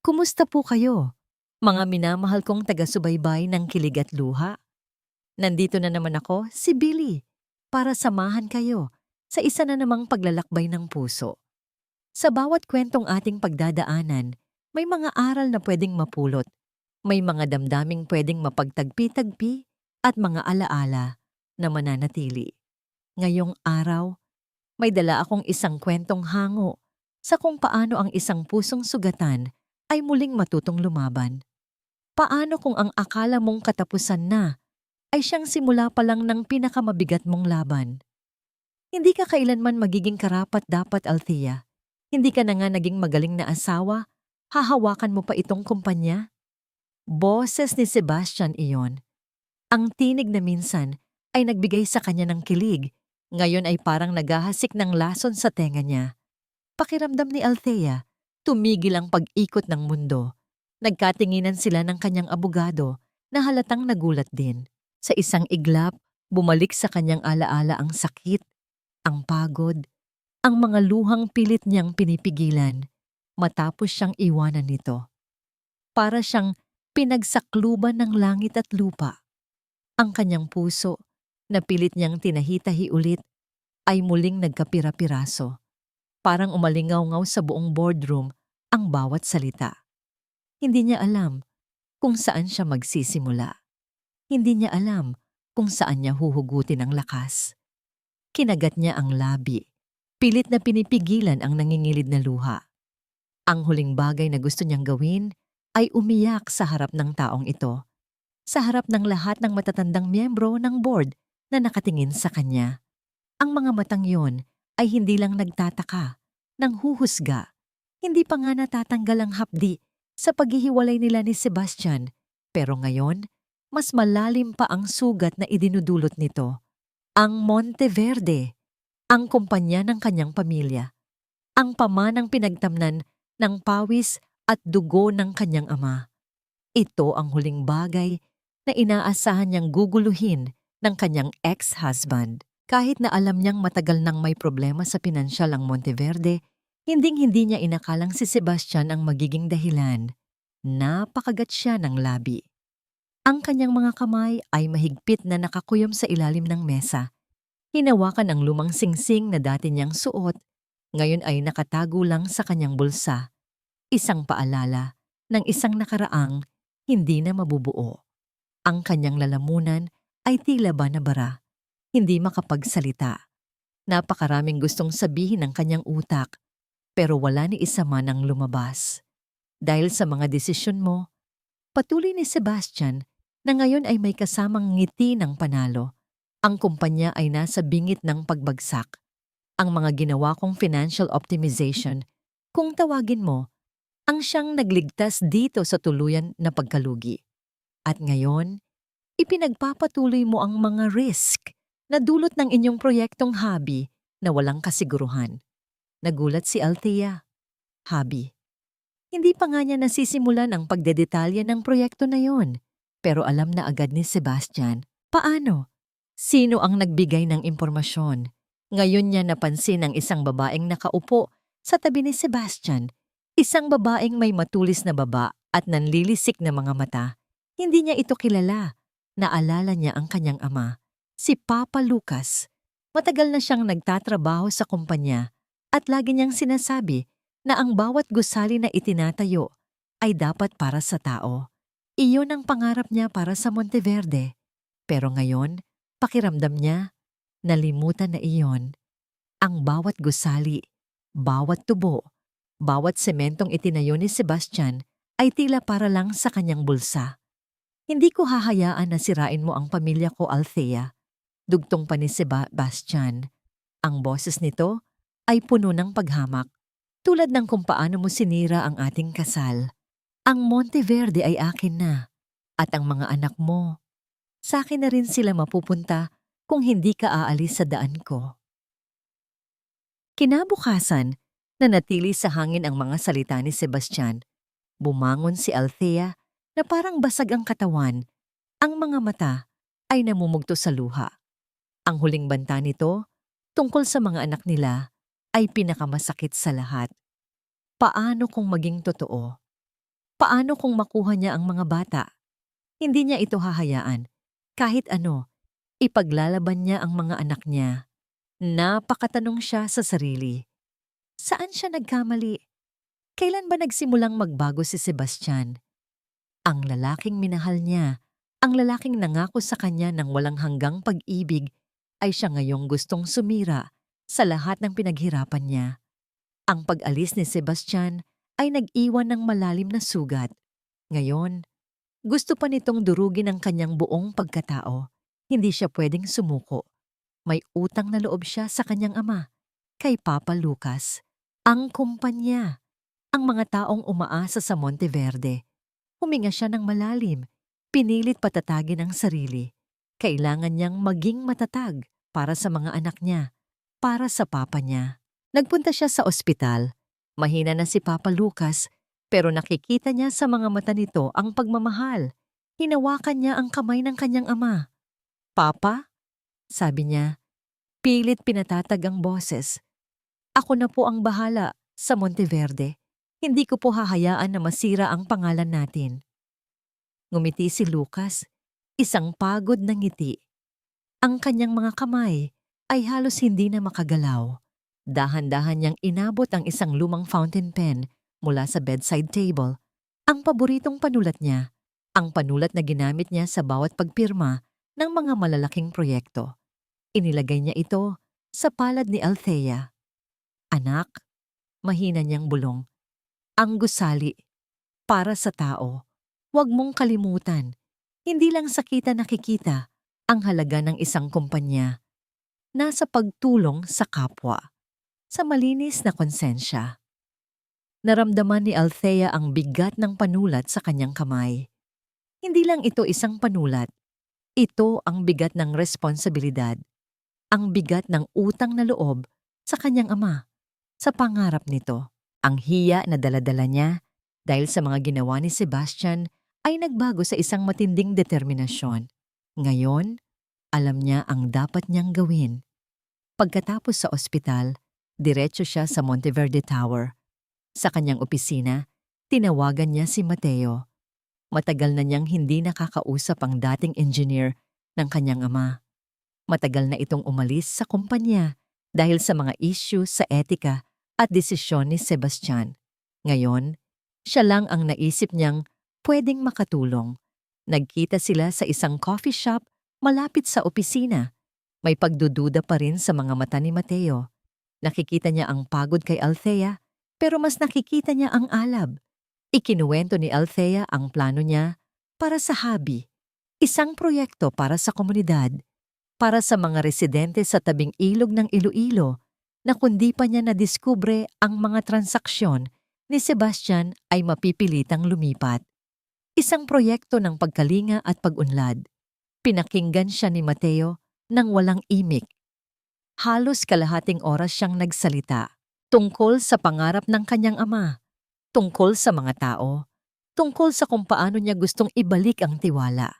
Kumusta po kayo? Mga minamahal kong taga-subaybay ng Kilig at Luha. Nandito na naman ako, si Billy, para samahan kayo sa isa na namang paglalakbay ng puso. Sa bawat kwentong ating pagdadaanan, may mga aral na pwedeng mapulot, may mga damdaming pwedeng mapagtagpi-tagpi at mga alaala na mananatili. Ngayong araw, may dala akong isang kwentong hango sa kung paano ang isang pusong sugatan ay muling matutong lumaban. Paano kung ang akala mong katapusan na ay siyang simula pa lang ng pinakamabigat mong laban? Hindi ka kailanman magiging karapat-dapat, Althea. Hindi ka na nga naging magaling na asawa, hahawakan mo pa itong kumpanya? Boses ni Sebastian iyon. Ang tinig na minsan ay nagbigay sa kanya ng kilig, ngayon ay parang naghahasik ng lason sa tenga niya. Pakiramdam ni Althea, tumigil ang pag-ikot ng mundo. Nagkatinginan sila ng kanyang abogado na halatang nagulat din. Sa isang iglap, bumalik sa kanyang alaala ang sakit, ang pagod, ang mga luhang pilit niyang pinipigilan matapos siyang iwanan nito. Para siyang pinagsakluban ng langit at lupa. Ang kanyang puso, na pilit niyang tinahitahi ulit, ay muling nagkapira-piraso. Parang umalingaw-ngaw sa buong boardroom ang bawat salita. Hindi niya alam kung saan siya magsisimula. Hindi niya alam kung saan niya huhugutin ang lakas. Kinagat niya ang labi. Pilit na pinipigilan ang nangingilid na luha. Ang huling bagay na gusto niyang gawin ay umiyak sa harap ng taong ito. Sa harap ng lahat ng matatandang miyembro ng board na nakatingin sa kanya. Ang mga matang yon ay hindi lang nagtataka, nanghuhusga. Hindi pa nga natatanggal ang hapdi sa paghihiwalay nila ni Sebastian, pero ngayon, mas malalim pa ang sugat na idinudulot nito. Ang Monteverde, ang kumpanya ng kanyang pamilya, ang pamanang pinagtamnan ng pawis at dugo ng kanyang ama. Ito ang huling bagay na inaasahan niyang guguluhin ng kanyang ex-husband. Kahit na alam niyang matagal nang may problema sa pinansyal ang Monteverde, hinding-hindi niya inakalang si Sebastian ang magiging dahilan. Napakagat siya ng labi. Ang kanyang mga kamay ay mahigpit na nakakuyom sa ilalim ng mesa. Hinawakan ang lumang singsing na dati niyang suot, ngayon ay nakatago lang sa kanyang bulsa. Isang paalala ng isang nakaraang hindi na mabubuo. Ang kanyang lalamunan ay tila ba na bara. Hindi makapagsalita. Napakaraming gustong sabihin ng kanyang utak, pero wala ni isa man ang lumabas. Dahil sa mga desisyon mo, patuloy ni Sebastian na ngayon ay may kasamang ngiti ng panalo. Ang kumpanya ay nasa bingit ng pagbagsak. Ang mga ginawa kong financial optimization, kung tawagin mo, ang siyang nagligtas dito sa tuluyan na pagkalugi. At ngayon, ipinagpapatuloy mo ang mga risk na dulot ng inyong proyektong hobby na walang kasiguruhan. Nagulat si Althea. Hobby. Hindi pa nga niya nasisimulan ang pagdedetalya ng proyekto na yon. Pero alam na agad ni Sebastian. Paano? Sino ang nagbigay ng impormasyon? Ngayon niya napansin ang isang babaeng nakaupo sa tabi ni Sebastian. Isang babaeng may matulis na baba at nanlilisik na mga mata. Hindi niya ito kilala. Naalala niya ang kanyang ama. Si Papa Lucas. Matagal na siyang nagtatrabaho sa kumpanya at lagi niyang sinasabi na ang bawat gusali na itinatayo ay dapat para sa tao. Iyon ang pangarap niya para sa Monteverde. Pero ngayon, pakiramdam niya, nalimutan na iyon. Ang bawat gusali, bawat tubo, bawat sementong itinayo ni Sebastian ay tila para lang sa kanyang bulsa. Hindi ko hahayaan na sirain mo ang pamilya ko, Althea. Dugtong pa ni Sebastian. Ang boses nito ay puno ng paghamak, tulad ng kung paano mo sinira ang ating kasal. Ang Monteverde ay akin na, at ang mga anak mo. Sa akin na rin sila mapupunta kung hindi ka aalis sa daan ko. Kinabukasan, nanatili sa hangin ang mga salita ni Sebastian. Bumangon si Althea na parang basag ang katawan. Ang mga mata ay namumugto sa luha. Ang huling banta nito, tungkol sa mga anak nila, ay pinakamasakit sa lahat. Paano kung maging totoo? Paano kung makuha niya ang mga bata? Hindi niya ito hahayaan. Kahit ano, ipaglalaban niya ang mga anak niya. Napakatanong siya sa sarili. Saan siya nagkamali? Kailan ba nagsimulang magbago si Sebastian? Ang lalaking minahal niya, ang lalaking nangako sa kanya ng walang hanggang pag-ibig, ay siya ngayong gustong sumira sa lahat ng pinaghirapan niya. Ang pag-alis ni Sebastian ay nag-iwan ng malalim na sugat. Ngayon, gusto pa nitong durugin ang kanyang buong pagkatao. Hindi siya pwedeng sumuko. May utang na loob siya sa kanyang ama, kay Papa Lucas, ang kumpanya, ang mga taong umaasa sa Monteverde. Huminga siya ng malalim, pinilit patatagin ang sarili. Kailangan niyang maging matatag para sa mga anak niya, para sa papa niya. Nagpunta siya sa ospital. Mahina na si Papa Lucas, pero nakikita niya sa mga mata nito ang pagmamahal. Hinawakan niya ang kamay ng kanyang ama. "Papa?" sabi niya. Pilit pinatatag ang boses. "Ako na po ang bahala sa Monteverde. Hindi ko po hahayaan na masira ang pangalan natin." Ngumiti si Lucas, isang pagod na ngiti. Ang kanyang mga kamay ay halos hindi na makagalaw. Dahan-dahan niyang inabot ang isang lumang fountain pen mula sa bedside table. Ang paboritong panulat niya, ang panulat na ginamit niya sa bawat pagpirma ng mga malalaking proyekto. Inilagay niya ito sa palad ni Althea. "Anak," mahina niyang bulong, "ang gusali, para sa tao. Huwag mong kalimutan, hindi lang sa kita nakikita ang halaga ng isang kumpanya. Nasa pagtulong sa kapwa, sa malinis na konsensya." Naramdaman ni Althea ang bigat ng panulat sa kanyang kamay. Hindi lang ito isang panulat. Ito ang bigat ng responsibilidad. Ang bigat ng utang na loob sa kanyang ama, sa pangarap nito. Ang hiya na daladala niya dahil sa mga ginawa ni Sebastian ay nagbago sa isang matinding determinasyon. Ngayon, alam niya ang dapat niyang gawin. Pagkatapos sa ospital, diretso siya sa Monteverde Tower. Sa kanyang opisina, tinawagan niya si Mateo. Matagal na niyang hindi nakakausap ang dating engineer ng kanyang ama. Matagal na itong umalis sa kumpanya dahil sa mga issues sa etika at desisyon ni Sebastian. Ngayon, siya lang ang naisip niyang pwedeng makatulong. Nagkita sila sa isang coffee shop malapit sa opisina. May pagdududa pa rin sa mga mata ni Mateo. Nakikita niya ang pagod kay Althea, pero mas nakikita niya ang alab. Ikinuwento ni Althea ang plano niya para sa hobby. Isang proyekto para sa komunidad, para sa mga residente sa tabing ilog ng Iloilo, na kundi pa niya nadiskubre ang mga transaksyon ni Sebastian ay mapipilitang lumipat. Isang proyekto ng pagkalinga at pag-unlad. Pinakinggan siya ni Mateo nang walang imik. Halos kalahating oras siyang nagsalita tungkol sa pangarap ng kanyang ama, tungkol sa mga tao, tungkol sa kung paano niya gustong ibalik ang tiwala.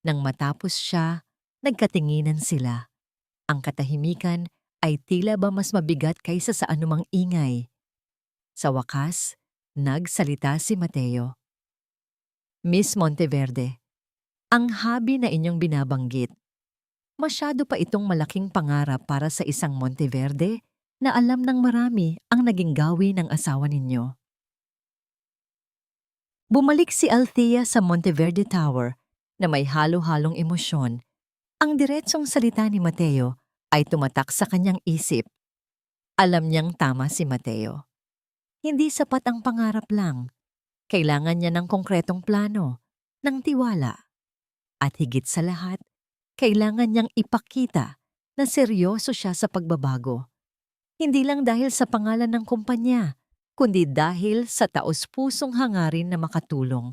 Nang matapos siya, nagkatinginan sila. Ang katahimikan ay tila ba mas mabigat kaysa sa anumang ingay. Sa wakas, nagsalita si Mateo. "Miss Monteverde, ang hobby na inyong binabanggit, masyado pa itong malaking pangarap para sa isang Monteverde na alam ng marami ang naging gawi ng asawa ninyo." Bumalik si Althea sa Monteverde Tower na may halo-halong emosyon. Ang diretsong salita ni Mateo ay tumatak sa kanyang isip. Alam niyang tama si Mateo. Hindi sapat ang pangarap lang. Kailangan niya ng konkretong plano, ng tiwala. At higit sa lahat, kailangan niyang ipakita na seryoso siya sa pagbabago. Hindi lang dahil sa pangalan ng kumpanya, kundi dahil sa taos-pusong hangarin na makatulong.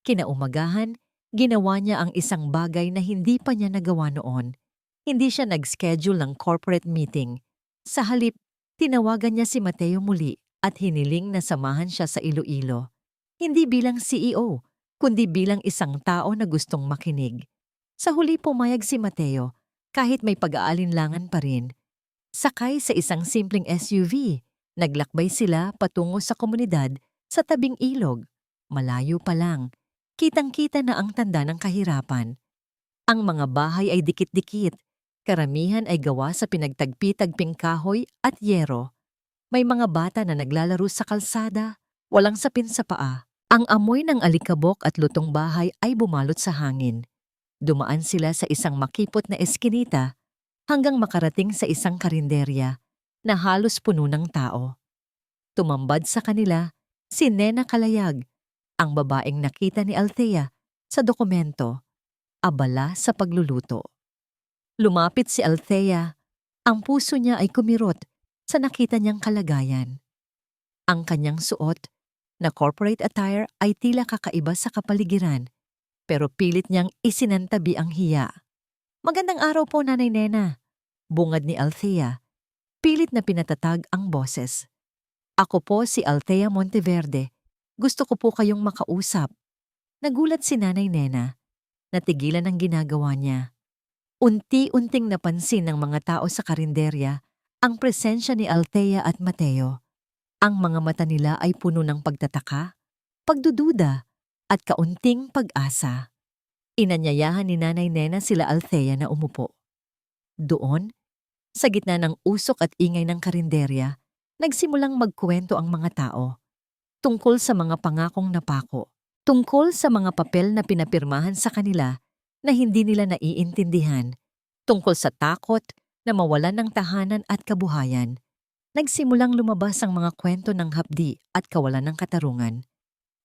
Kinaumagahan, ginawa niya ang isang bagay na hindi pa niya nagawa noon. Hindi siya nag-schedule ng corporate meeting. Sa halip, tinawagan niya si Mateo muli at hiniling na samahan siya sa Iloilo. Hindi bilang CEO, kundi bilang isang tao na gustong makinig. Sa huli pumayag si Mateo, kahit may pag-aalinlangan pa rin. Sakay sa isang simpleng SUV, naglakbay sila patungo sa komunidad sa tabing ilog. Malayo pa lang, kitang-kita na ang tanda ng kahirapan. Ang mga bahay ay dikit-dikit. Karamihan ay gawa sa pinagtagpi-tagping kahoy at yero. May mga bata na naglalaro sa kalsada, walang sapin sa paa. Ang amoy ng alikabok at lutong bahay ay bumalot sa hangin. Dumaan sila sa isang makipot na eskinita hanggang makarating sa isang karinderya na halos puno ng tao. Tumambad sa kanila si Nena Kalayag, ang babaeng nakita ni Althea sa dokumento, abala sa pagluluto. Lumapit si Althea, ang puso niya ay kumirot sa nakita niyang kalagayan. Ang kanyang suot na corporate attire ay tila kakaiba sa kapaligiran, pero pilit niyang isinantabi ang hiya. "Magandang araw po, Nanay Nena," bungad ni Althea. Pilit na pinatatag ang boses. "Ako po si Althea Monteverde. Gusto ko po kayong makausap." Nagulat si Nanay Nena. Natigilan ang ginagawa niya. Unti-unting napansin ng mga tao sa karinderya ang presensya ni Althea at Mateo. Ang mga mata nila ay puno ng pagtataka, pagdududa, at kaunting pag-asa. Inanyayahan ni Nanay Nena sila Althea na umupo. Doon, sa gitna ng usok at ingay ng karinderya, nagsimulang magkwento ang mga tao. Tungkol sa mga pangakong napako. Tungkol sa mga papel na pinapirmahan sa kanila na hindi nila naiintindihan. Tungkol sa takot na mawalan ng tahanan at kabuhayan. Nagsimulang lumabas ang mga kwento ng hapdi at kawalan ng katarungan.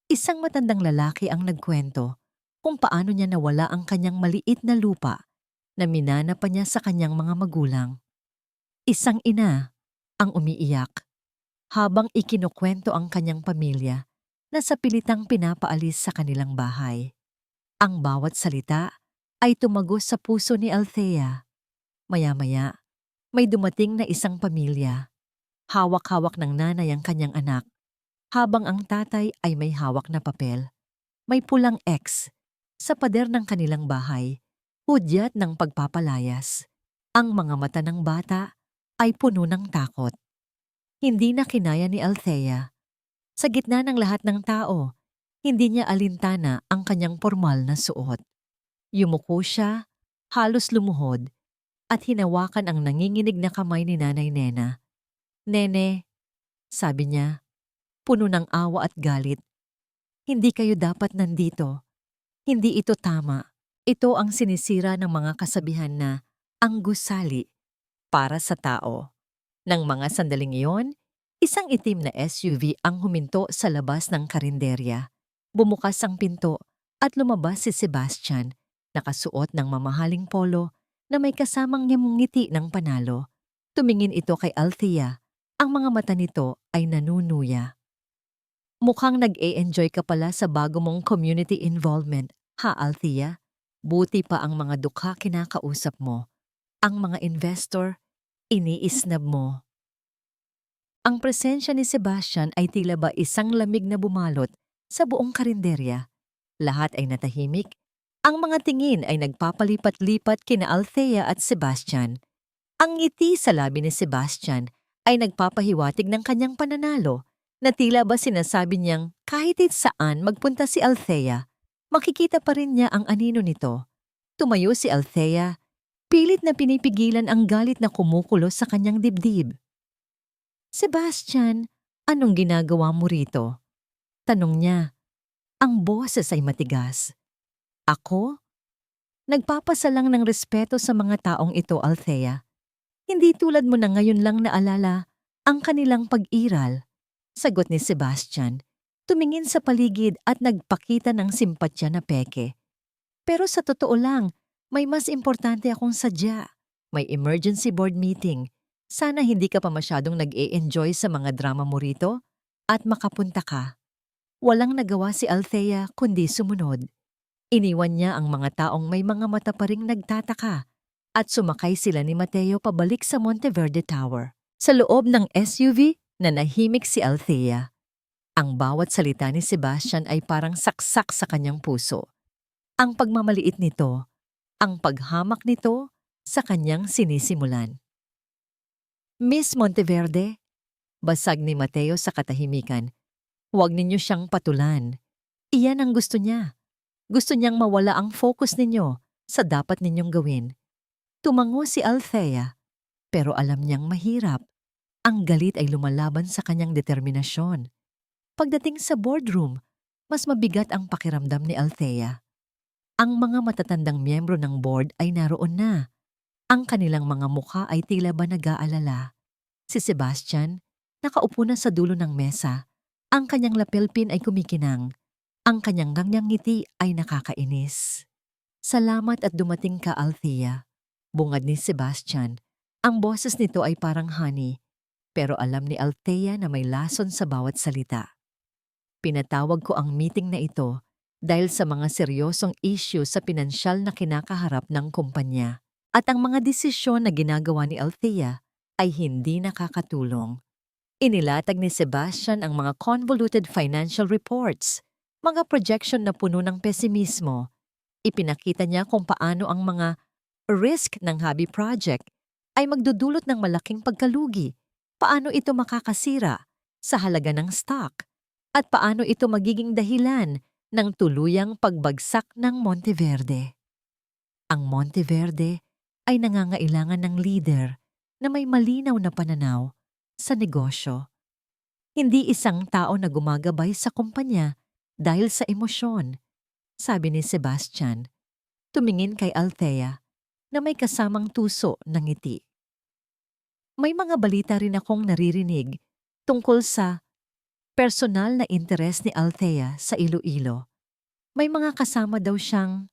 Isang matandang lalaki ang nagkwento kung paano niya nawala ang kanyang maliit na lupa na minana pa niya sa kanyang mga magulang. Isang ina ang umiiyak habang ikinukwento ang kanyang pamilya na sa pilitang pinapaalis sa kanilang bahay. Ang bawat salita ay tumagos sa puso ni Althea. Maya-maya, may dumating na isang pamilya. Hawak-hawak ng nanay ang kanyang anak, habang ang tatay ay may hawak na papel. May pulang X sa pader ng kanilang bahay, hudyat ng pagpapalayas. Ang mga mata ng bata ay puno ng takot. Hindi na kinaya ni Althea. Sa gitna ng lahat ng tao, hindi niya alintana ang kanyang pormal na suot. Yumuko siya, halos lumuhod, at hinawakan ang nanginginig na kamay ni Nanay Nena. "Nene," sabi niya, puno ng awa at galit. "Hindi kayo dapat nandito. Hindi ito tama. Ito ang sinisira ng mga kasabihan na ang gusali para sa tao." Nang mga sandaling iyon, isang itim na SUV ang huminto sa labas ng karinderya. Bumukas ang pinto at lumabas si Sebastian, nakasuot ng mamahaling polo na may kasamang ngiti ng panalo. Tumingin ito kay Althea. Ang mga mata nito ay nanunuya. "Mukhang nag-e-enjoy ka pala sa bago mong community involvement, ha Althea? Buti pa ang mga dukha kinakausap mo. Ang mga investor, iniisnab mo." Ang presensya ni Sebastian ay tila ba isang lamig na bumalot sa buong karinderya. Lahat ay natahimik. Ang mga tingin ay nagpapalipat-lipat kina Althea at Sebastian. Ang ngiti sa labi ni Sebastian ay nagpapahiwatig ng kanyang pananalo na tila ba sinasabi niyang kahit saan magpunta si Althea, makikita pa rin niya ang anino nito. Tumayo si Althea, pilit na pinipigilan ang galit na kumukulo sa kanyang dibdib. "Sebastian, anong ginagawa mo rito?" tanong niya. Ang boses ay matigas. "Ako? Nagpapasalang ng respeto sa mga taong ito, Althea. Hindi tulad mo na ngayon lang naalala ang kanilang pag-iral," sagot ni Sebastian. Tumingin sa paligid at nagpakita ng simpatya na peke. "Pero sa totoo lang, may mas importante akong sadya. May emergency board meeting. Sana hindi ka pa masyadong nag-e-enjoy sa mga drama mo rito at makapunta ka." Walang nagawa si Althea kundi sumunod. Iniwan niya ang mga taong may mga mata pa ring nagtataka at sumakay sila ni Mateo pabalik sa Monteverde Tower. Sa loob ng SUV, nanahimik si Althea. Ang bawat salita ni Sebastian ay parang saksak sa kanyang puso. Ang pagmamaliit nito, ang paghamak nito sa kanyang sinisimulan. "Miss Monteverde," basag ni Mateo sa katahimikan, "huwag ninyo siyang patulan. Iyan ang gusto niya. Gusto niyang mawala ang focus ninyo sa dapat ninyong gawin. Tumango si Althea, pero alam niyang mahirap. Ang galit ay lumalaban sa kanyang determinasyon. Pagdating sa boardroom, mas mabigat ang pakiramdam ni Althea. Ang mga matatandang miyembro ng board ay naroon na. Ang kanilang mga mukha ay tila ba nag-aalala. Si Sebastian, nakaupo na sa dulo ng mesa. Ang kanyang lapel-pin ay kumikinang. Ang kanyang gangyang ngiti ay nakakainis. Salamat at dumating ka, Althea. Bungad ni Sebastian. Ang boses nito ay parang honey, pero alam ni Althea na may lason sa bawat salita. Pinatawag ko ang meeting na ito dahil sa mga seryosong issue sa pinansyal na kinakaharap ng kumpanya at ang mga desisyon na ginagawa ni Althea ay hindi nakakatulong. Inilatag ni Sebastian ang mga convoluted financial reports, mga projection na puno ng pesimismo. Ipinakita niya kung paano ang mga risk ng hobby project ay magdudulot ng malaking pagkalugi, paano ito makakasira sa halaga ng stock, at paano ito magiging dahilan ng tuluyang pagbagsak ng Monteverde. Ang Monteverde ay nangangailangan ng leader na may malinaw na pananaw sa negosyo. Hindi isang tao na gumagabay sa kumpanya dahil sa emosyon, sabi ni Sebastian. Tumingin kay Althea na may kasamang tuso ng ngiti. May mga balita rin akong naririnig tungkol sa personal na interes ni Althea sa Iloilo. May mga kasama daw siyang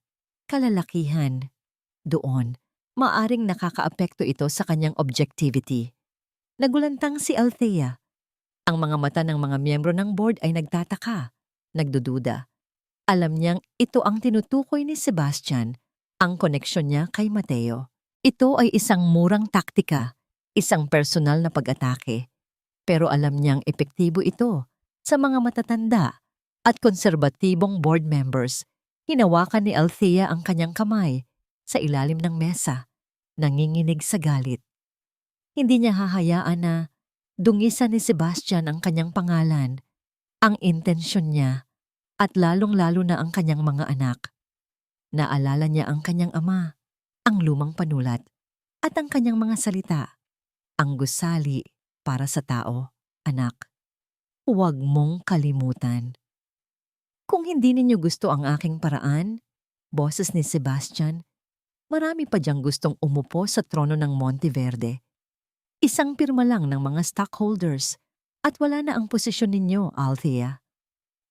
kalalakihan. Doon, maaring nakakaapekto ito sa kanyang objectivity. Nagulantang si Althea. Ang mga mata ng mga miyembro ng board ay nagtataka, nagdududa. Alam niyang ito ang tinutukoy ni Sebastian, ang koneksyon niya kay Mateo. Ito ay isang murang taktika, isang personal na pag-atake. Pero alam niyang epektibo ito sa mga matatanda at konserbatibong board members. Hinawakan ni Althea ang kanyang kamay sa ilalim ng mesa, nanginginig sa galit. Hindi niya hahayaan na dungisan ni Sebastian ang kanyang pangalan, ang intensyon niya, at lalong-lalo na ang kanyang mga anak. Naalala niya ang kanyang ama, ang lumang panulat, at ang kanyang mga salita. Ang gusali para sa tao, anak. Huwag mong kalimutan. Kung hindi ninyo gusto ang aking paraan, boses ni Sebastian, marami pa diyang gustong umupo sa trono ng Monteverde. Isang pirma lang ng mga stockholders at wala na ang posisyon ninyo, Althea.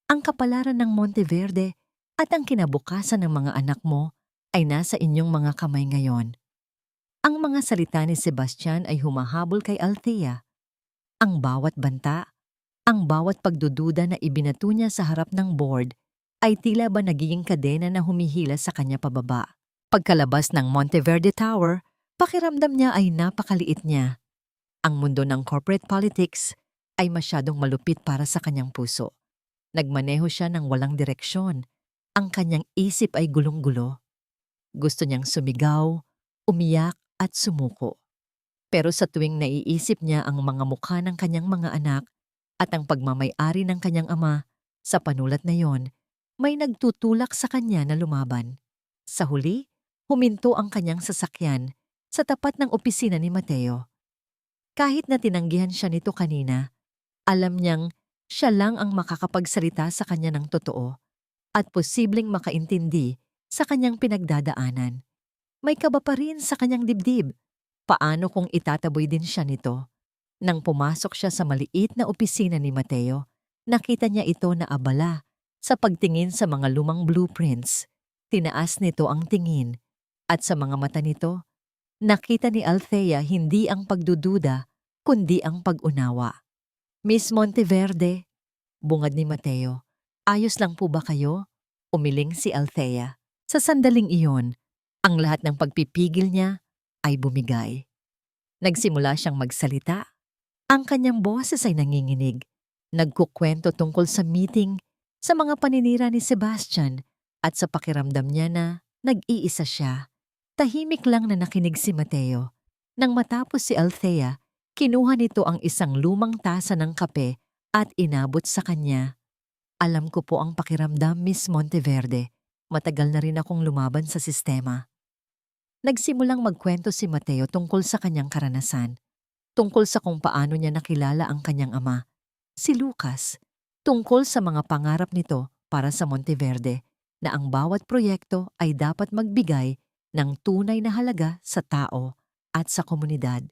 Ang kapalaran ng Monteverde at ang kinabukasan ng mga anak mo ay nasa inyong mga kamay ngayon. Ang mga salita ni Sebastian ay humahabol kay Althea. Ang bawat banta, ang bawat pagdududa na ibinato niya sa harap ng board ay tila ba nagiging kadena na humihila sa kanya pababa. Pagkalabas ng Monteverde Tower, pakiramdam niya ay napakaliit niya. Ang mundo ng corporate politics ay masyadong malupit para sa kanyang puso. Nagmaneho siya ng walang direksyon. Ang kanyang isip ay gulong-gulo. Gusto niyang sumigaw, umiyak at sumuko. Pero sa tuwing naiisip niya ang mga mukha ng kanyang mga anak at ang pagmamay-ari ng kanyang ama sa panulat na yon, may nagtutulak sa kanya na lumaban. Sa huli, huminto ang kanyang sasakyan sa tapat ng opisina ni Mateo. Kahit na tinanggihan siya nito kanina, alam niyang siya lang ang makakapagsalita sa kanya ng totoo at posibleng makaintindi sa kanyang pinagdadaanan. May kaba pa rin sa kanyang dibdib. Paano kung itataboy din siya nito? Nang pumasok siya sa maliit na opisina ni Mateo, nakita niya ito na abala sa pagtingin sa mga lumang blueprints. Tinaas nito ang tingin at sa mga mata nito, nakita ni Althea hindi ang pagdududa kundi ang pag-unawa. Miss Monteverde, bungad ni Mateo, ayos lang po ba kayo? Umiling si Althea. Sa sandaling iyon, ang lahat ng pagpipigil niya ay bumigay. Nagsimula siyang magsalita. Ang kanyang boses ay nanginginig. Nagkukwento tungkol sa meeting, sa mga paninira ni Sebastian at sa pakiramdam niya na nag-iisa siya. Tahimik lang na nakinig si Mateo. Nang matapos si Althea, kinuha nito ang isang lumang tasa ng kape at inabot sa kanya. Alam ko po ang pakiramdam, Miss Monteverde. Matagal na rin akong lumaban sa sistema. Nagsimulang magkwento si Mateo tungkol sa kanyang karanasan, tungkol sa kung paano niya nakilala ang kanyang ama, si Lucas, tungkol sa mga pangarap nito para sa Monteverde na ang bawat proyekto ay dapat magbigay ng tunay na halaga sa tao at sa komunidad,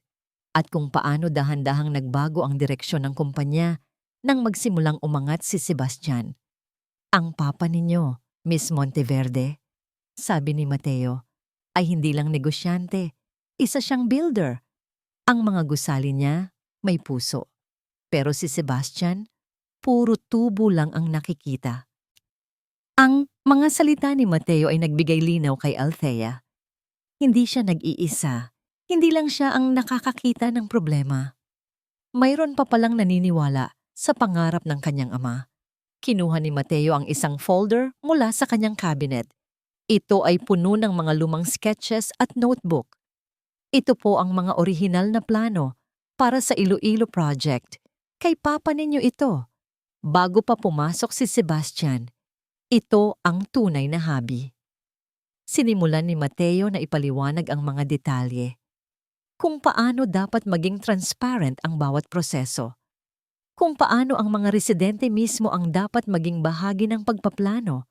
at kung paano dahan-dahang nagbago ang direksyon ng kumpanya nang magsimulang umangat si Sebastian. Ang papa ninyo, Miss Monteverde, sabi ni Mateo, ay hindi lang negosyante, isa siyang builder. Ang mga gusali niya may puso. Pero si Sebastian, puro tubo lang ang nakikita. Ang mga salita ni Mateo ay nagbigay linaw kay Althea. Hindi siya nag-iisa. Hindi lang siya ang nakakakita ng problema. Mayroon pa palang naniniwala sa pangarap ng kanyang ama. Kinuha ni Mateo ang isang folder mula sa kanyang cabinet. Ito ay puno ng mga lumang sketches at notebook. Ito po ang mga orihinal na plano para sa Iloilo Project. Kay papa ninyo ito. Bago pa pumasok si Sebastian, ito ang tunay na hobby. Sinimulan ni Mateo na ipaliwanag ang mga detalye. Kung paano dapat maging transparent ang bawat proseso. Kung paano ang mga residente mismo ang dapat maging bahagi ng pagpaplano.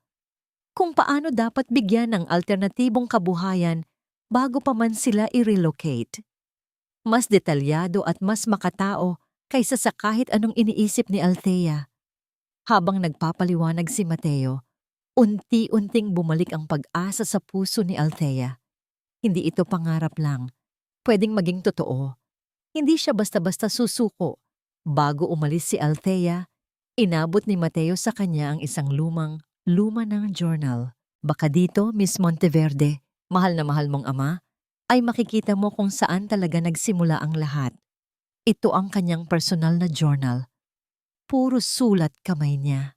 Kung paano dapat bigyan ng alternatibong kabuhayan bago pa man sila i-relocate. Mas detalyado at mas makatao kaysa sa kahit anong iniisip ni Althea. Habang nagpapaliwanag si Mateo, unti-unting bumalik ang pag-asa sa puso ni Althea. Hindi ito pangarap lang. Pwedeng maging totoo. Hindi siya basta-basta susuko. Bago umalis si Althea, inabot ni Mateo sa kanya ang isang luma ng journal. Baka dito, Miss Monteverde, mahal na mahal mong ama, ay makikita mo kung saan talaga nagsimula ang lahat. Ito ang kanyang personal na journal. Puro sulat kamay niya.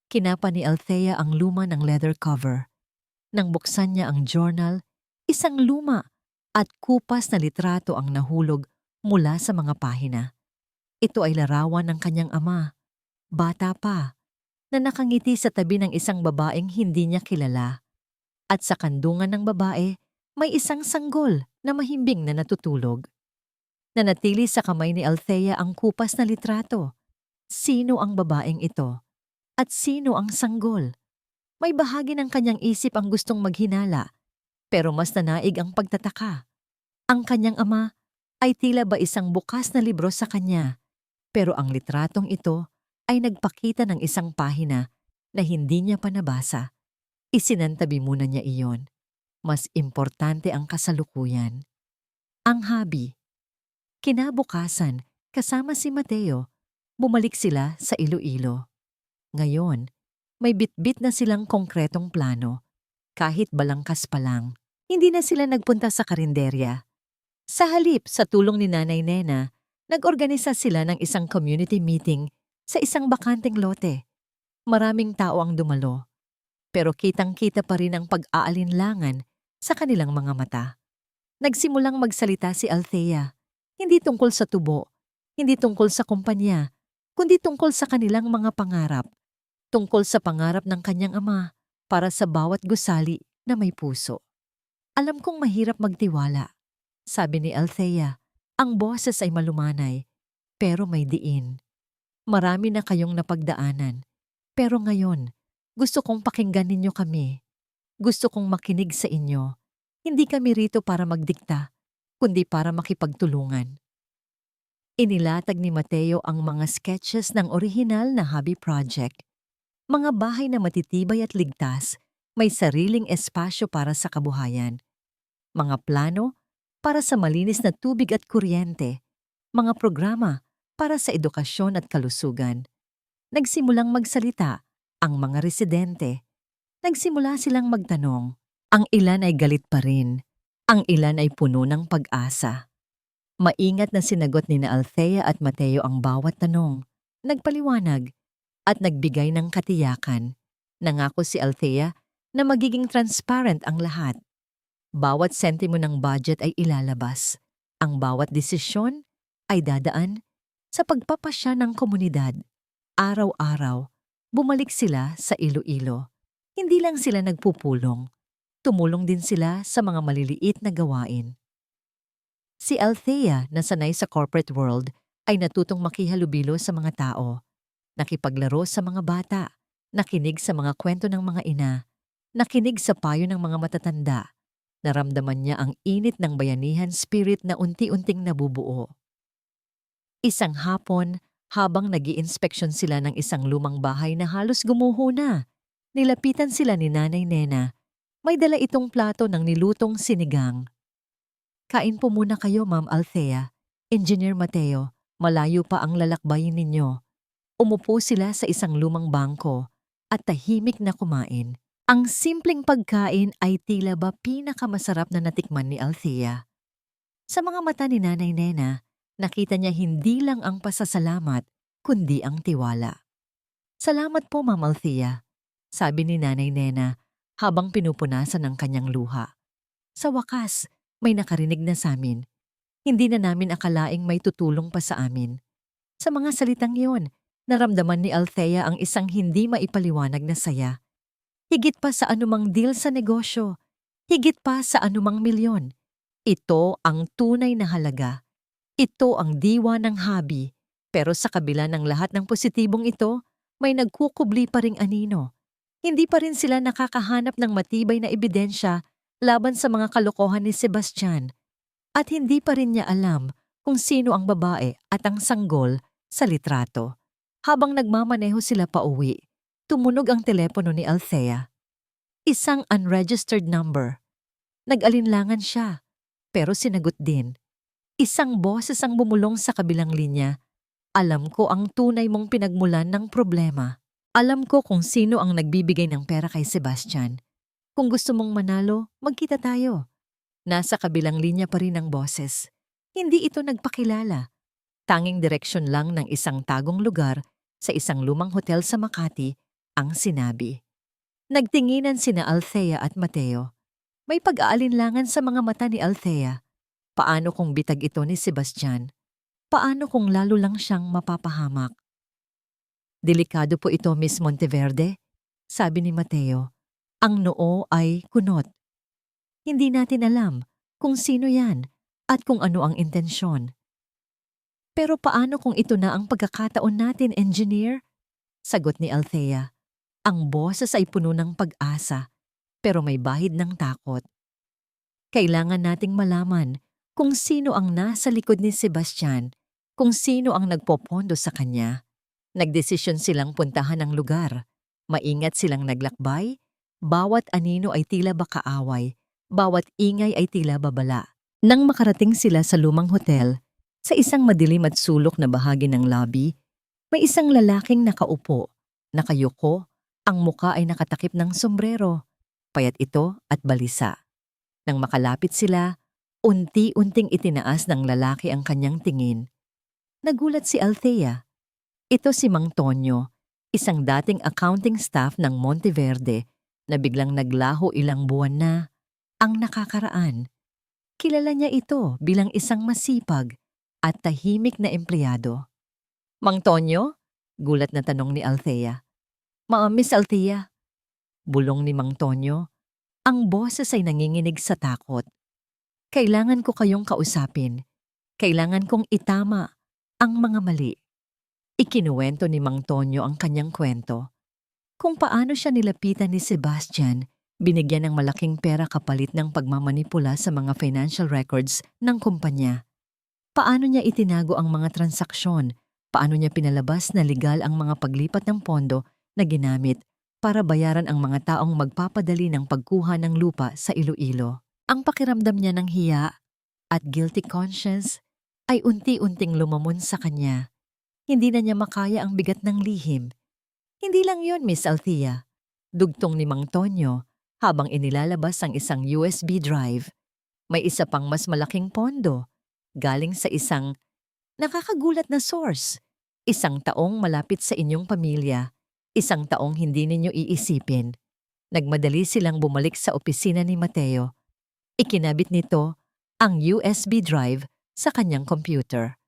Kinapa ni Althea ang luma ng leather cover. Nang buksan niya ang journal, isang luma at kupas na litrato ang nahulog mula sa mga pahina. Ito ay larawan ng kanyang ama, bata pa, na nakangiti sa tabi ng isang babaeng hindi niya kilala. At sa kandungan ng babae, may isang sanggol na mahimbing na natutulog. Nanatili sa kamay ni Althea ang kupas na litrato. Sino ang babaeng ito? At sino ang sanggol? May bahagi ng kanyang isip ang gustong maghinala, pero mas nanaig ang pagtataka. Ang kanyang ama ay tila ba isang bukas na libro sa kanya, pero ang litratong ito ay nagpakita ng isang pahina na hindi niya pa nabasa. Isinantabi muna niya iyon. Mas importante ang kasalukuyan. Ang hobby. Kinabukasan, kasama si Mateo, bumalik sila sa Iloilo. Ngayon, may bitbit na silang konkretong plano. Kahit balangkas pa lang, hindi na sila nagpunta sa karinderya. Sa halip, sa tulong ni Nanay Nena, nag-organisa sila ng isang community meeting sa isang bakanteng lote. Maraming tao ang dumalo, pero kitang-kita pa rin ang pag-aalinlangan sa kanilang mga mata. Nagsimulang magsalita si Althea, hindi tungkol sa tubo, hindi tungkol sa kumpanya, kundi tungkol sa kanilang mga pangarap, tungkol sa pangarap ng kanyang ama para sa bawat gusali na may puso. Alam kong mahirap magtiwala, sabi ni Althea. Ang boses ay malumanay, pero may diin. Marami na kayong napagdaanan, pero ngayon, gusto kong pakinggan ninyo kami. Gusto kong makinig sa inyo. Hindi kami rito para magdikta, kundi para makipagtulungan. Inilatag ni Mateo ang mga sketches ng orihinal na hobby project. Mga bahay na matitibay at ligtas, may sariling espasyo para sa kabuhayan. Mga plano para sa malinis na tubig at kuryente. Mga programa para sa edukasyon at kalusugan. Nagsimulang magsalita ang mga residente. Nagsimula silang magtanong. Ang ilan ay galit pa rin. Ang ilan ay puno ng pag-asa. Maingat na sinagot ni Althea at Mateo ang bawat tanong. Nagpaliwanag at nagbigay ng katiyakan. Nangako si Althea na magiging transparent ang lahat. Bawat sentimo ng budget ay ilalabas. Ang bawat desisyon ay dadaan sa pagpapasya ng komunidad. Araw-araw, Bumalik sila sa Iloilo. Hindi lang sila nagpupulong, tumulong din sila sa mga maliliit na gawain. Si Althea na sanay sa corporate world ay natutong makihalubilo sa mga tao, nakipaglaro sa mga bata, nakinig sa mga kwento ng mga ina, nakinig sa payo ng mga matatanda. Naramdaman niya ang init ng bayanihan spirit na unti-unting nabubuo. Isang hapon, habang nag-iinspeksyon sila ng isang lumang bahay na halos gumuho na, nilapitan sila ni Nanay Nena. May dala itong plato ng nilutong sinigang. Kain po muna kayo, Ma'am Althea. Engineer Mateo, malayo pa ang lalakbayin ninyo. Umupo sila sa isang lumang bangko at tahimik na kumain. Ang simpleng pagkain ay tila ba pinakamasarap na natikman ni Althea. Sa mga mata ni Nanay Nena, nakita niya hindi lang ang pasasalamat, kundi ang tiwala. Salamat po, Ma'am Althea, sabi ni Nanay Nena habang pinupunasan ang kanyang luha. Sa wakas, may nakarinig na sa amin. Hindi na namin akalaing may tutulong pa sa amin. Sa mga salitang yon, naramdaman ni Althea ang isang hindi maipaliwanag na saya. Higit pa sa anumang deal sa negosyo, higit pa sa anumang milyon. Ito ang tunay na halaga. Ito ang diwa ng hobby. Pero sa kabila ng lahat ng positibong ito, may nagkukubli pa ring anino. Hindi pa rin sila nakakahanap ng matibay na ebidensya laban sa mga kalokohan ni Sebastian. At hindi pa rin niya alam kung sino ang babae at ang sanggol sa litrato. Habang nagmamaneho sila pauwi, tumunog ang telepono ni Althea. Isang unregistered number. Nag-alinlangan siya, pero sinagot din. Isang boses ang bumulong sa kabilang linya. Alam ko ang tunay mong pinagmulan ng problema. Alam ko kung sino ang nagbibigay ng pera kay Sebastian. Kung gusto mong manalo, magkita tayo. Nasa kabilang linya pa rin ang boses. Hindi ito nagpakilala. Tanging direksyon lang ng isang tagong lugar sa isang lumang hotel sa Makati ang sinabi. Nagtinginan sina Althea at Mateo. May pag-aalinlangan sa mga mata ni Althea. Paano kung bitag ito ni Sebastian? Paano kung lalo lang siyang mapapahamak? Delikado po ito, Miss Monteverde, sabi ni Mateo. Ang noo ay kunot. Hindi natin alam kung sino yan at kung ano ang intensyon. Pero paano kung ito na ang pagkakataon natin, engineer? Sagot ni Althea. Ang boses ay puno ng pag-asa, pero may bahid ng takot. Kailangan nating malaman kung sino ang nasa likod ni Sebastian, kung sino ang nagpopondo sa kanya. Nagdesisyon silang puntahan ang lugar. Maingat silang naglakbay. Bawat anino ay tila ba kaaway, bawat ingay ay tila babala. Nang makarating sila sa lumang hotel, sa isang madilim at sulok na bahagi ng lobby, may isang lalaking nakaupo, nakayuko, ang muka ay nakatakip ng sombrero, payat ito at balisa. Nang makalapit sila, unti-unting itinaas ng lalaki ang kanyang tingin. Nagulat si Althea. Ito si Mang Tonyo, isang dating accounting staff ng Monteverde na biglang naglaho ilang buwan na ang nakakaraan. Kilala niya ito bilang isang masipag at tahimik na empleyado. Mang Tonyo? Gulat na tanong ni Althea. Miss Althea. Bulong ni Mang Tonyo. Ang boses ay nanginginig sa takot. Kailangan ko kayong kausapin. Kailangan kong itama ang mga mali. Ikinuwento ni Mang Tonyo ang kanyang kwento. Kung paano siya nilapitan ni Sebastian, binigyan ng malaking pera kapalit ng pagmamanipula sa mga financial records ng kumpanya. Paano niya itinago ang mga transaksyon? Paano niya pinalabas na legal ang mga paglipat ng pondo na ginamit para bayaran ang mga taong magpapadali ng pagkuha ng lupa sa Iloilo? Ang pakiramdam niya ng hiya at guilty conscience ay unti-unting lumamon sa kanya. Hindi na niya makaya ang bigat ng lihim. Hindi lang yun, Miss Althea. Dugtong ni Mang Tonyo habang inilalabas ang isang USB drive. May isa pang mas malaking pondo. Galing sa isang nakakagulat na source. Isang taong malapit sa inyong pamilya. Isang taong hindi ninyo iisipin. Nagmadali silang bumalik sa opisina ni Mateo. Ikinabit nito ang USB drive sa kanyang computer.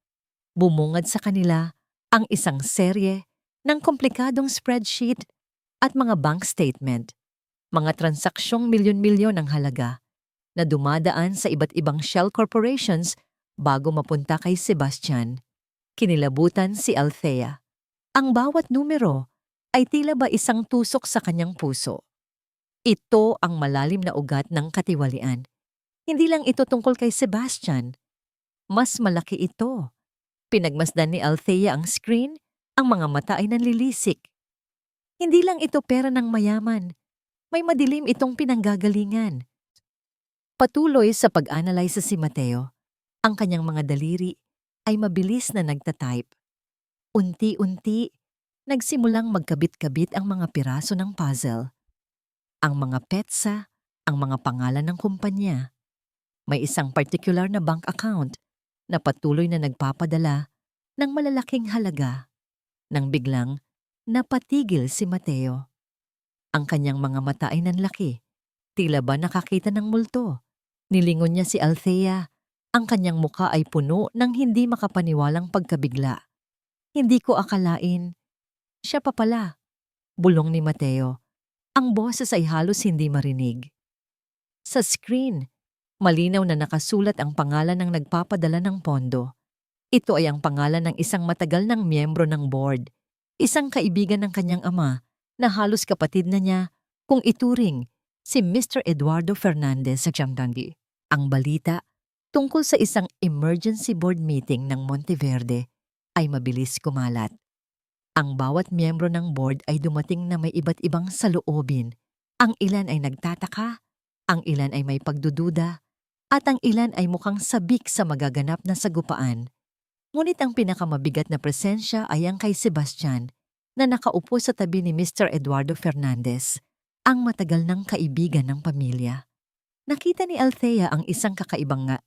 Bumungad sa kanila ang isang serye ng komplikadong spreadsheet at mga bank statement, mga transaksyong milyon-milyon ang halaga na dumadaan sa iba't ibang shell corporations bago mapunta kay Sebastian. Kinilabutan si Althea. Ang bawat numero ay tila ba isang tusok sa kanyang puso. Ito ang malalim na ugat ng katiwalian. Hindi lang ito tungkol kay Sebastian. Mas malaki ito. Pinagmasdan ni Althea ang screen, ang mga mata ay nanlilisik. Hindi lang ito pera ng mayaman. May madilim itong pinanggagalingan. Patuloy sa pag-analyze si Mateo, ang kanyang mga daliri ay mabilis na nagtatype. Unti-unti, nagsimulang magkabit-kabit ang mga piraso ng puzzle. Ang mga petsa, ang mga pangalan ng kumpanya. May isang particular na bank account na patuloy na nagpapadala ng malalaking halaga. Nang biglang, napatigil si Mateo. Ang kanyang mga mata ay nanlaki. Tila ba nakakita ng multo. Nilingon niya si Althea. Ang kanyang muka ay puno ng hindi makapaniwalang pagkabigla. Hindi ko akalain. Siya pa pala. Bulong ni Mateo. Ang boses ay halos hindi marinig. Sa screen, malinaw na nakasulat ang pangalan ng nagpapadala ng pondo. Ito ay ang pangalan ng isang matagal ng miyembro ng board, isang kaibigan ng kanyang ama na halos kapatid na niya kung ituring si Mr. Eduardo Fernandez sa Jamdandi. Ang balita tungkol sa isang emergency board meeting ng Monteverde ay mabilis kumalat. Ang bawat miyembro ng board ay dumating na may iba't ibang saloobin. Ang ilan ay nagtataka, ang ilan ay may pagdududa, at ang ilan ay mukhang sabik sa magaganap na sagupaan. Ngunit ang pinakamabigat na presensya ay ang kay Sebastian na nakaupo sa tabi ni Mr. Eduardo Fernandez, ang matagal ng kaibigan ng pamilya. Nakita ni Althea ang isang kakaibang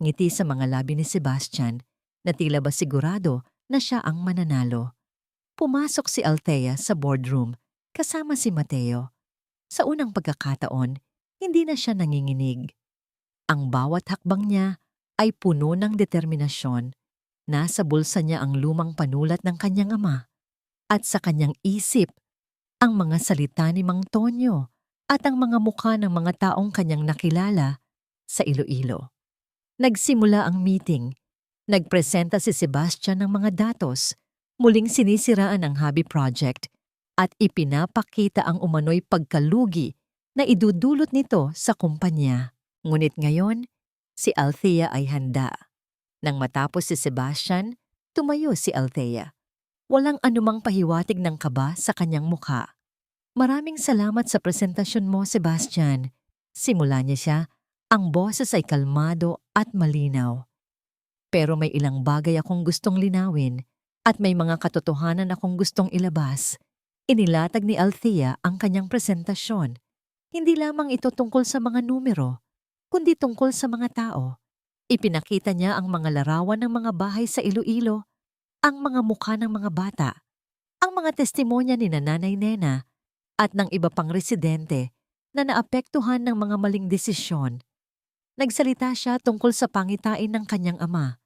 ngiti sa mga labi ni Sebastian na tila ba sigurado na siya ang mananalo. Pumasok si Althea sa boardroom kasama si Mateo. Sa unang pagkakataon, hindi na siya nanginginig. Ang bawat hakbang niya ay puno ng determinasyon. Nasa bulsa niya ang lumang panulat ng kanyang ama at sa kanyang isip ang mga salita ni Mang Tonyo at ang mga mukha ng mga taong kanyang nakilala sa Iloilo. Nagsimula ang meeting. Nagpresenta si Sebastian ng mga datos. Muling sinisiraan ang hobby project at ipinapakita ang umano'y pagkalugi na idudulot nito sa kumpanya. Ngunit ngayon, si Althea ay handa. Nang matapos si Sebastian, tumayo si Althea. Walang anumang pahiwatig ng kaba sa kanyang mukha. Maraming salamat sa presentasyon mo, Sebastian. Simula niya siya, ang boses ay kalmado at malinaw. Pero may ilang bagay akong gustong linawin. At may mga katotohanan akong gustong ilabas. Inilatag ni Althea ang kanyang presentasyon. Hindi lamang ito tungkol sa mga numero, kundi tungkol sa mga tao. Ipinakita niya ang mga larawan ng mga bahay sa Iloilo, ang mga mukha ng mga bata, ang mga testimonya ni Nanay Nena, at ng iba pang residente na naapektuhan ng mga maling desisyon. Nagsalita siya tungkol sa pangitain ng kanyang ama,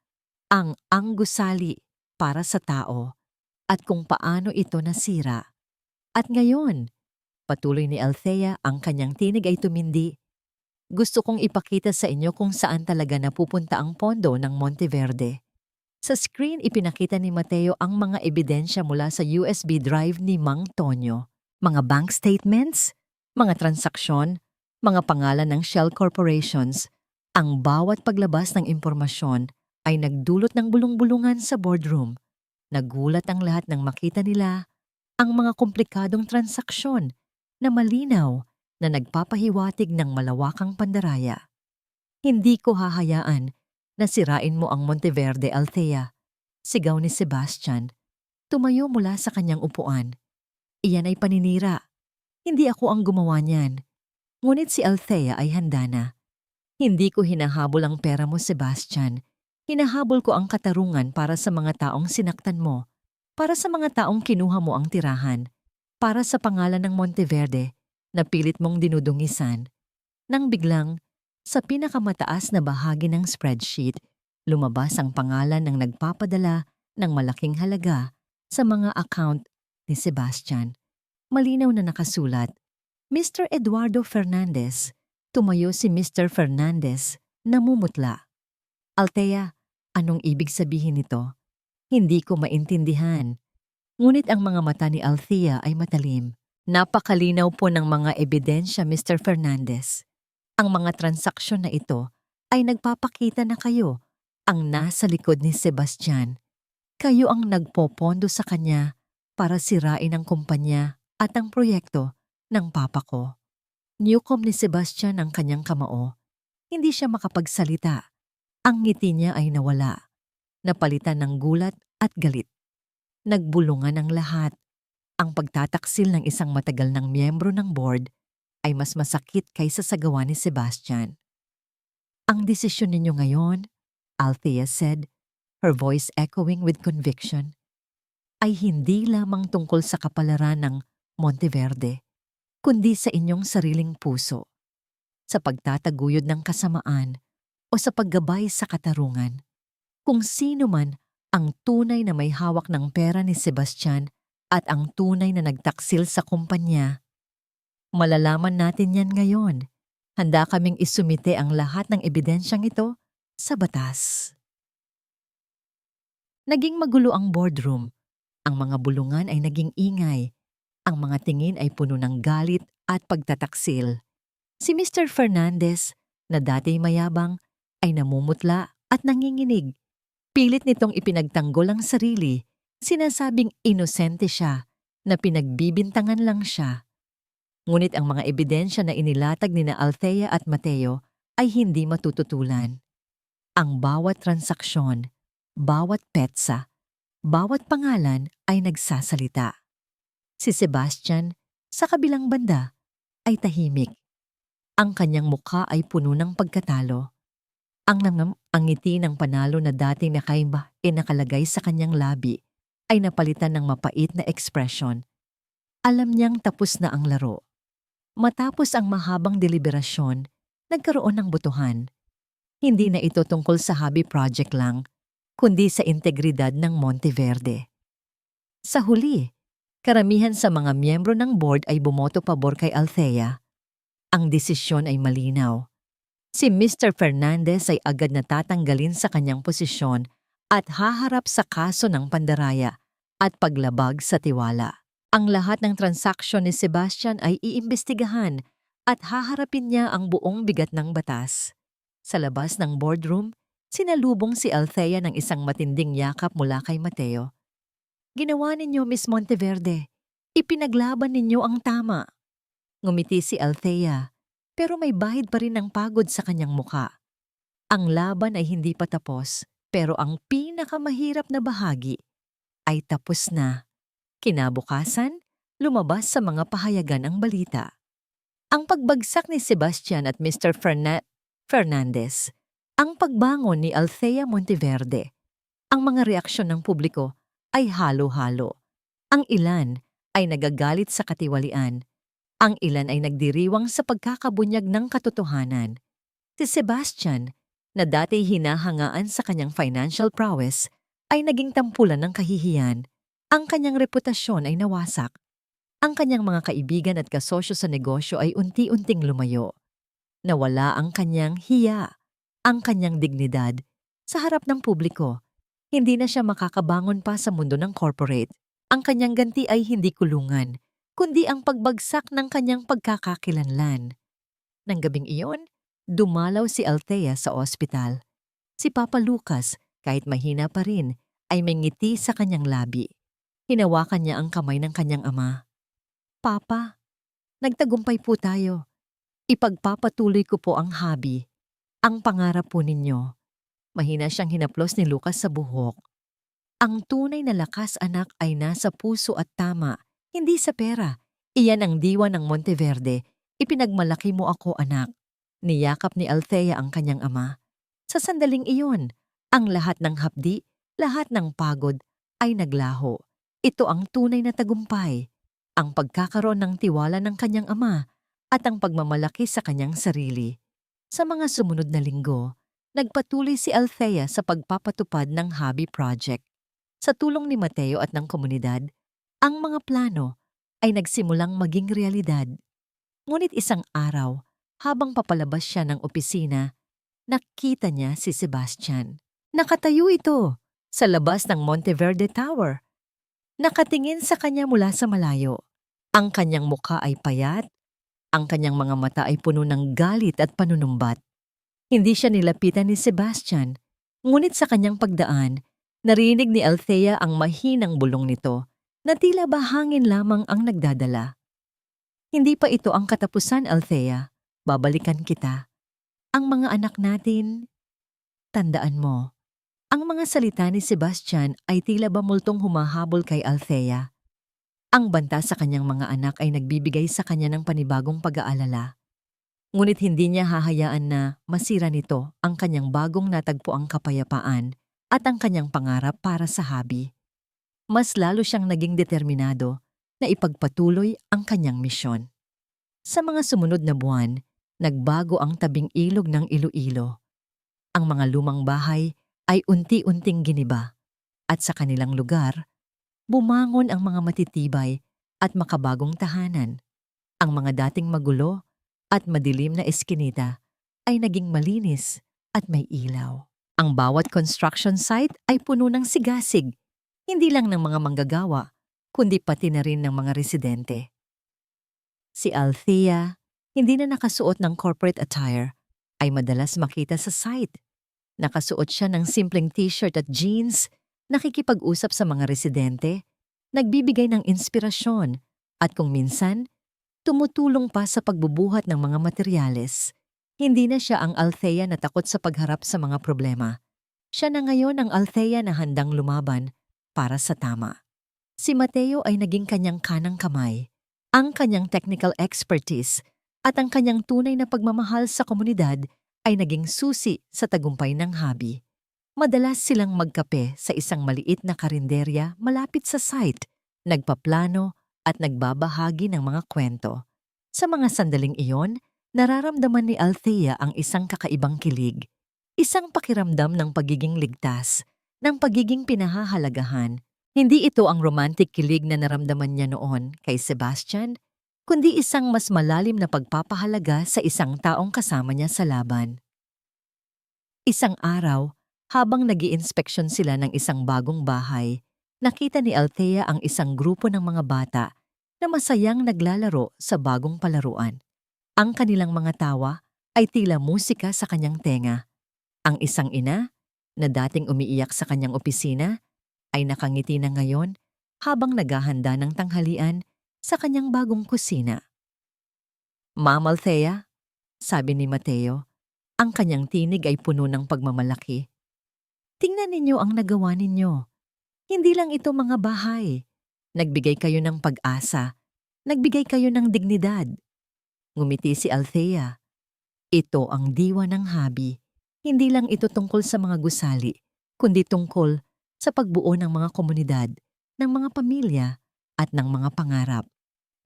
ang gusali para sa tao, at kung paano ito nasira. At ngayon, patuloy ni Althea, ang kanyang tinig ay tumindi. Gusto kong ipakita sa inyo kung saan talaga napupunta ang pondo ng Monteverde. Sa screen, ipinakita ni Mateo ang mga ebidensya mula sa USB drive ni Mang Tonyo. Mga bank statements, mga transaksyon, mga pangalan ng shell corporations. Ang bawat paglabas ng impormasyon ay nagdulot ng bulong-bulungan sa boardroom. Nagulat ang lahat nang makita nila ang mga komplikadong transaksyon na malinaw na nagpapahiwatig ng malawakang pandaraya. Hindi ko hahayaan na sirain mo ang Monteverde, Althea. Sigaw ni Sebastian. Tumayo mula sa kanyang upuan. Iyan ay paninira. Hindi ako ang gumawa niyan. Ngunit si Althea ay handa na. Hindi ko hinahabol ang pera mo, Sebastian. Hinahabol ko ang katarungan para sa mga taong sinaktan mo, para sa mga taong kinuha mo ang tirahan, para sa pangalan ng Monteverde na pilit mong dinudungisan. Nang biglang, sa pinakamataas na bahagi ng spreadsheet, lumabas ang pangalan ng nagpapadala ng malaking halaga sa mga account ni Sebastian. Malinaw na nakasulat, Mr. Eduardo Fernandez. Tumayo si Mr. Fernandez, namumutla. Althea, anong ibig sabihin nito? Hindi ko maintindihan. Ngunit ang mga mata ni Althea ay matalim. Napakalinaw po ng mga ebidensya, Mr. Fernandez. Ang mga transaksyon na ito ay nagpapakita na kayo ang nasa likod ni Sebastian. Kayo ang nagpopondo sa kanya para sirain ang kumpanya at ang proyekto ng papa ko. Niyukom ni Sebastian ang kanyang kamao. Hindi siya makapagsalita. Ang ngiti niya ay nawala. Napalitan ng gulat at galit. Nagbulungan ang lahat. Ang pagtataksil ng isang matagal ng miyembro ng board ay mas masakit kaysa sa gawa ni Sebastian. Ang desisyon ninyo ngayon, Althea said, her voice echoing with conviction, ay hindi lamang tungkol sa kapalaran ng Monteverde, kundi sa inyong sariling puso, sa pagtataguyod ng kasamaan o sa paggabay sa katarungan. Kung sino man ang tunay na may hawak ng pera ni Sebastian at ang tunay na nagtaksil sa kumpanya, malalaman natin yan ngayon. Handa kaming isumite ang lahat ng ebidensyang ito sa batas. Naging magulo ang boardroom. Ang mga bulungan ay naging ingay. Ang mga tingin ay puno ng galit at pagtataksil. Si Mr. Fernandez, na dati mayabang, ay namumutla at nanginginig. Pilit nitong ipinagtanggol ang sarili. Sinasabing inosente siya, na pinagbibintangan lang siya. Ngunit ang mga ebidensya na inilatag ni na Althea at Mateo ay hindi matututulan. Ang bawat transaksyon, bawat petsa, bawat pangalan ay nagsasalita. Si Sebastian, sa kabilang banda, ay tahimik. Ang kanyang mukha ay puno ng pagkatalo. Ang ngiti ng panalo na dating nakalagay sa kanyang labi ay napalitan ng mapait na ekspresyon. Alam niyang tapos na ang laro. Matapos ang mahabang deliberasyon, nagkaroon ng botohan. Hindi na ito tungkol sa hobby project lang, kundi sa integridad ng Monteverde. Sa huli, karamihan sa mga miyembro ng board ay bumoto pabor kay Althea. Ang desisyon ay malinaw. Si Mr. Fernandez ay agad na tatanggalin sa kanyang posisyon at haharap sa kaso ng pandaraya at paglabag sa tiwala. Ang lahat ng transaksyon ni Sebastian ay iimbestigahan at haharapin niya ang buong bigat ng batas. Sa labas ng boardroom, sinalubong si Althea ng isang matinding yakap mula kay Mateo. Ginawa ninyo, Miss Monteverde. Ipinaglaban ninyo ang tama. Ngumiti si Althea, pero may bahid pa rin ng pagod sa kanyang muka. Ang laban ay hindi pa tapos, pero ang pinakamahirap na bahagi ay tapos na. Kinabukasan, lumabas sa mga pahayagan ang balita. Ang pagbagsak ni Sebastian at Mr. Fernandez, ang pagbangon ni Althea Monteverde, ang mga reaksyon ng publiko ay halo-halo. Ang ilan ay nagagalit sa katiwalian. Ang ilan ay nagdiriwang sa pagkakabunyag ng katotohanan. Si Sebastian, na dati hinahangaan sa kanyang financial prowess, ay naging tampulan ng kahihiyan. Ang kanyang reputasyon ay nawasak. Ang kanyang mga kaibigan at kasosyo sa negosyo ay unti-unting lumayo. Nawala ang kanyang hiya, ang kanyang dignidad. Sa harap ng publiko, hindi na siya makakabangon pa sa mundo ng corporate. Ang kanyang ganti ay hindi kulungan, kundi ang pagbagsak ng kanyang pagkakakilanlan. Nang gabing iyon, dumalaw si Althea sa ospital. Si Papa Lucas, kahit mahina pa rin, ay may ngiti sa kanyang labi. Hinawakan niya ang kamay ng kanyang ama. Papa, nagtagumpay po tayo. Ipagpapatuloy ko po ang hobby, ang pangarap po ninyo. Mahina siyang hinaplos ni Lucas sa buhok. Ang tunay na lakas, anak, ay nasa puso at tama, hindi sa pera. Iyan ang diwa ng Monteverde. Ipinagmalaki mo ako, anak. Niyakap ni Althea ang kanyang ama. Sa sandaling iyon, ang lahat ng hapdi, lahat ng pagod ay naglaho. Ito ang tunay na tagumpay, ang pagkakaroon ng tiwala ng kanyang ama at ang pagmamalaki sa kanyang sarili. Sa mga sumunod na linggo, nagpatuloy si Althea sa pagpapatupad ng hobby project. Sa tulong ni Mateo at ng komunidad, Ang mga plano ay nagsimulang maging realidad. Ngunit isang araw, habang papalabas siya ng opisina, nakita niya si Sebastian. Nakatayo ito sa labas ng Monteverde Tower. Nakatingin sa kanya mula sa malayo. Ang kanyang mukha ay payat, ang kanyang mga mata ay puno ng galit at panunumbat. Hindi siya nilapitan ni Sebastian, ngunit sa kanyang pagdaan, narinig ni Althea ang mahinang bulong nito na tila ba hangin lamang ang nagdadala. Hindi pa ito ang katapusan, Althea. Babalikan kita. Ang mga anak natin, tandaan mo. Ang mga salita ni Sebastian ay tila ba multong humahabol kay Althea. Ang banta sa kanyang mga anak ay nagbibigay sa kanya ng panibagong pag-aalala. Ngunit hindi niya hahayaan na masira nito ang kanyang bagong natagpuang kapayapaan at ang kanyang pangarap para sa hobby. Mas lalo siyang naging determinado na ipagpatuloy ang kanyang misyon. Sa mga sumunod na buwan, nagbago ang tabing ilog ng Iloilo. Ang mga lumang bahay ay unti-unting giniba at sa kanilang lugar, bumangon ang mga matitibay at makabagong tahanan. Ang mga dating magulo at madilim na eskinita ay naging malinis at may ilaw. Ang bawat construction site ay puno ng sigasig, hindi lang ng mga manggagawa, kundi pati na rin ng mga residente. Si Althea, hindi na nakasuot ng corporate attire, ay madalas makita sa site. Nakasuot siya ng simpleng t-shirt at jeans, nakikipag-usap sa mga residente, nagbibigay ng inspirasyon, at kung minsan, tumutulong pa sa pagbubuhat ng mga materyales. Hindi na siya ang Althea na takot sa pagharap sa mga problema. Siya na ngayon ang Althea na handang lumaban para sa tama. Si Mateo ay naging kanyang kanang kamay. Ang kanyang technical expertise at ang kanyang tunay na pagmamahal sa komunidad ay naging susi sa tagumpay ng hobby. Madalas silang magkape sa isang maliit na karinderya malapit sa site, nagpaplano at nagbabahagi ng mga kwento. Sa mga sandaling iyon, nararamdaman ni Althea ang isang kakaibang kilig, isang pakiramdam ng pagiging ligtas, ng pagiging pinahahalagahan. Hindi ito ang romantic kilig na naramdaman niya noon kay Sebastian, kundi isang mas malalim na pagpapahalaga sa isang taong kasama niya sa laban. Isang araw, habang nag-iinspeksyon sila ng isang bagong bahay, nakita ni Althea ang isang grupo ng mga bata na masayang naglalaro sa bagong palaruan. Ang kanilang mga tawa ay tila musika sa kanyang tenga. Ang isang ina, na dating umiiyak sa kanyang opisina, ay nakangiti na ngayon habang naghahanda ng tanghalian sa kanyang bagong kusina. "Ma'am Althea," sabi ni Mateo, ang kanyang tinig ay puno ng pagmamalaki. "Tingnan ninyo ang nagawa ninyo. Hindi lang ito mga bahay. Nagbigay kayo ng pag-asa. Nagbigay kayo ng dignidad." Ngumiti si Althea. Ito ang diwa ng hobby. Hindi lang ito tungkol sa mga gusali, kundi tungkol sa pagbuo ng mga komunidad, ng mga pamilya, at ng mga pangarap.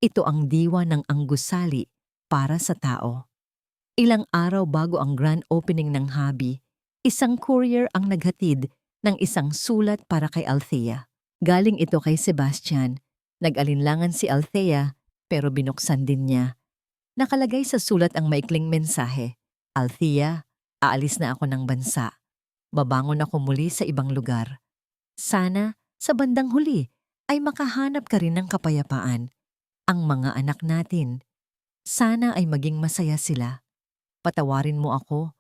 Ito ang diwa ng ang gusali para sa tao. Ilang araw bago ang grand opening ng hobby, isang courier ang naghatid ng isang sulat para kay Althea. Galing ito kay Sebastian. Nag-alinlangan si Althea pero binuksan din niya. Nakalagay sa sulat ang maikling mensahe. "Althea, aalis na ako ng bansa. Babangon ako muli sa ibang lugar. Sana, sa bandang huli, ay makahanap ka rin ng kapayapaan. Ang mga anak natin. Sana ay maging masaya sila. Patawarin mo ako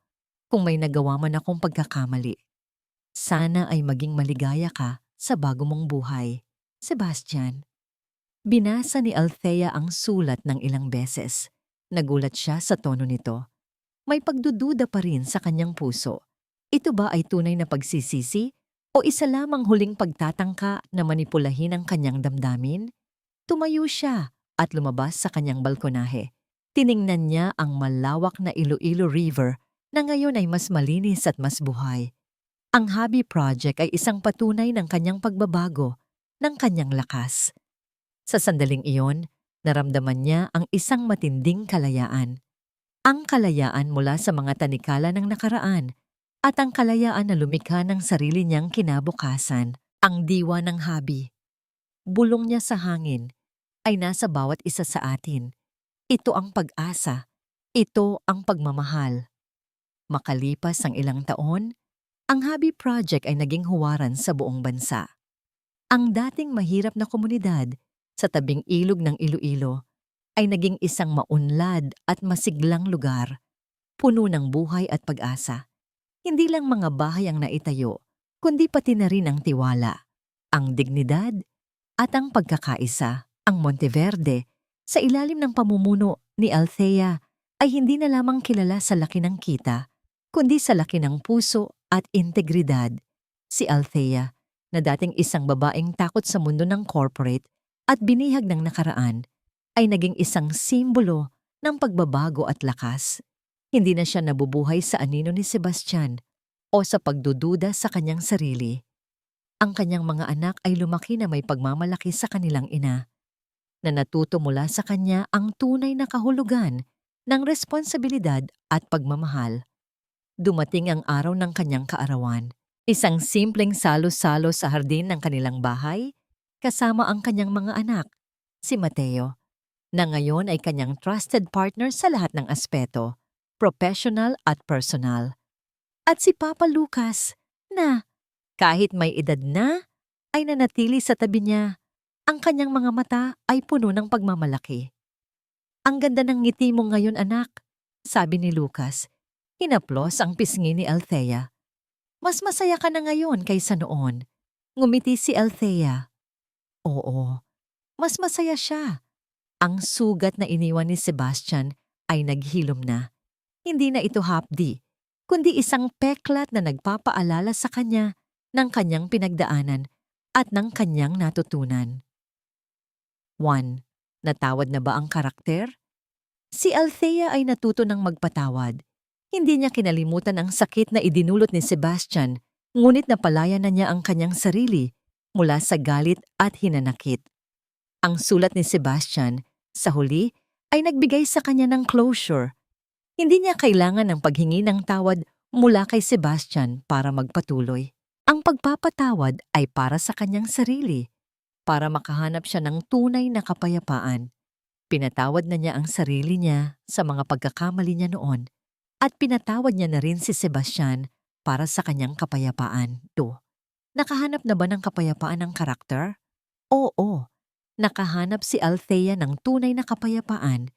kung may nagawa man akong pagkakamali. Sana ay maging maligaya ka sa bago mong buhay. Sebastian." Binasa ni Althea ang sulat ng ilang beses. Nagulat siya sa tono nito. May pagdududa pa rin sa kanyang puso. Ito ba ay tunay na pagsisisi o isa lamang huling pagtatangka na manipulahin ang kanyang damdamin? Tumayo siya at lumabas sa kanyang balkonahe. Tiningnan niya ang malawak na Iloilo River na ngayon ay mas malinis at mas buhay. Ang hobby project ay isang patunay ng kanyang pagbabago, ng kanyang lakas. Sa sandaling iyon, naramdaman niya ang isang matinding kalayaan. Ang kalayaan mula sa mga tanikala ng nakaraan at ang kalayaan na lumikha ng sarili niyang kinabukasan, ang diwa ng hobby. bulong niya sa hangin, ay nasa bawat isa sa atin. Ito ang pag-asa. Ito ang pagmamahal. Makalipas ang ilang taon, ang Habi Project ay naging huwaran sa buong bansa. Ang dating mahirap na komunidad sa tabing ilog ng Iloilo ay naging isang maunlad at masiglang lugar, puno ng buhay at pag-asa. Hindi lang mga bahay ang naitayo, kundi pati na rin ang tiwala, ang dignidad at ang pagkakaisa. Ang Monteverde, sa ilalim ng pamumuno ni Althea, ay hindi na lamang kilala sa laki ng kita, kundi sa laki ng puso at integridad. Si Althea, na dating isang babaeng takot sa mundo ng corporate at binihag ng nakaraan, ay naging isang simbolo ng pagbabago at lakas. Hindi na siya nabubuhay sa anino ni Sebastian o sa pagdududa sa kanyang sarili. Ang kanyang mga anak ay lumaki na may pagmamalaki sa kanilang ina, na natuto mula sa kanya ang tunay na kahulugan ng responsibilidad at pagmamahal. Dumating ang araw ng kanyang kaarawan. Isang simpleng salo-salo sa hardin ng kanilang bahay, kasama ang kanyang mga anak, si Mateo, na ngayon ay kanyang trusted partner sa lahat ng aspeto, professional at personal. At si Papa Lucas, na kahit may edad na, ay nanatili sa tabi niya. Ang kanyang mga mata ay puno ng pagmamalaki. "Ang ganda ng ngiti mo ngayon, anak," sabi ni Lucas. Hinaplos ang pisngi ni Althea. "Mas masaya ka na ngayon kaysa noon." Ngumiti si Althea. Oo, mas masaya siya. Ang sugat na iniwan ni Sebastian ay naghilom na. Hindi na ito hapdi, kundi isang peklat na nagpapaalala sa kanya ng kanyang pinagdaanan at ng kanyang natutunan. 1. Natawad na ba ang karakter? Si Althea ay natuto ng magpatawad. Hindi niya kinalimutan ang sakit na idinulot ni Sebastian, ngunit napalaya na niya ang kanyang sarili mula sa galit at hinanakit. Ang sulat ni Sebastian, sa huli, ay nagbigay sa kanya ng closure. Hindi niya kailangan ng paghingi ng tawad mula kay Sebastian para magpatuloy. Ang pagpapatawad ay para sa kanyang sarili, para makahanap siya ng tunay na kapayapaan. Pinatawad na niya ang sarili niya sa mga pagkakamali niya noon, at pinatawad niya na rin si Sebastian para sa kanyang kapayapaan. 2. Nakahanap na ba ng kapayapaan ng karakter? Oo. Nakahanap si Althea ng tunay na kapayapaan.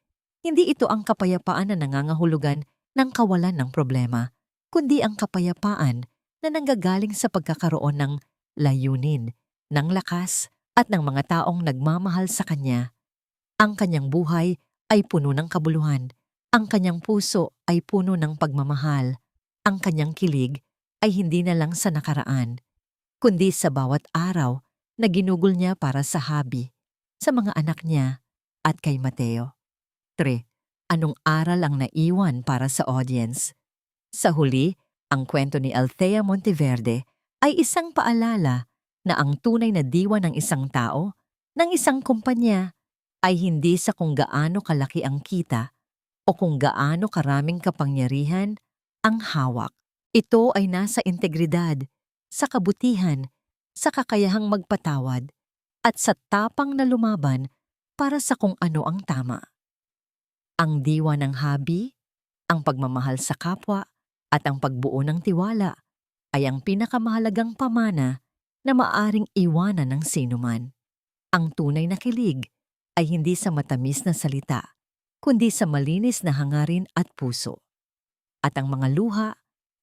Hindi ito ang kapayapaan na nangangahulugan ng kawalan ng problema, kundi ang kapayapaan na nanggagaling sa pagkakaroon ng layunin, ng lakas at ng mga taong nagmamahal sa kanya. Ang kanyang buhay ay puno ng kabuluhan. Ang kanyang puso ay puno ng pagmamahal. Ang kanyang kilig ay hindi na lang sa nakaraan, kundi sa bawat araw na ginugol niya para sa Habi, sa mga anak niya at kay Mateo. 3. Anong aral ang naiwan para sa audience? Sa huli, ang kwento ni Althea Monteverde ay isang paalala na ang tunay na diwa ng isang tao, ng isang kumpanya, ay hindi sa kung gaano kalaki ang kita o kung gaano karaming kapangyarihan ang hawak. Ito ay nasa integridad, sa kabutihan, sa kakayahang magpatawad, at sa tapang na lumaban para sa kung ano ang tama. Ang diwa ng Habi, ang pagmamahal sa kapwa, at ang pagbuo ng tiwala ay ang pinakamahalagang pamana na maaring iwanan ng sinuman. Ang tunay na kilig ay hindi sa matamis na salita, kundi sa malinis na hangarin at puso. At ang mga luha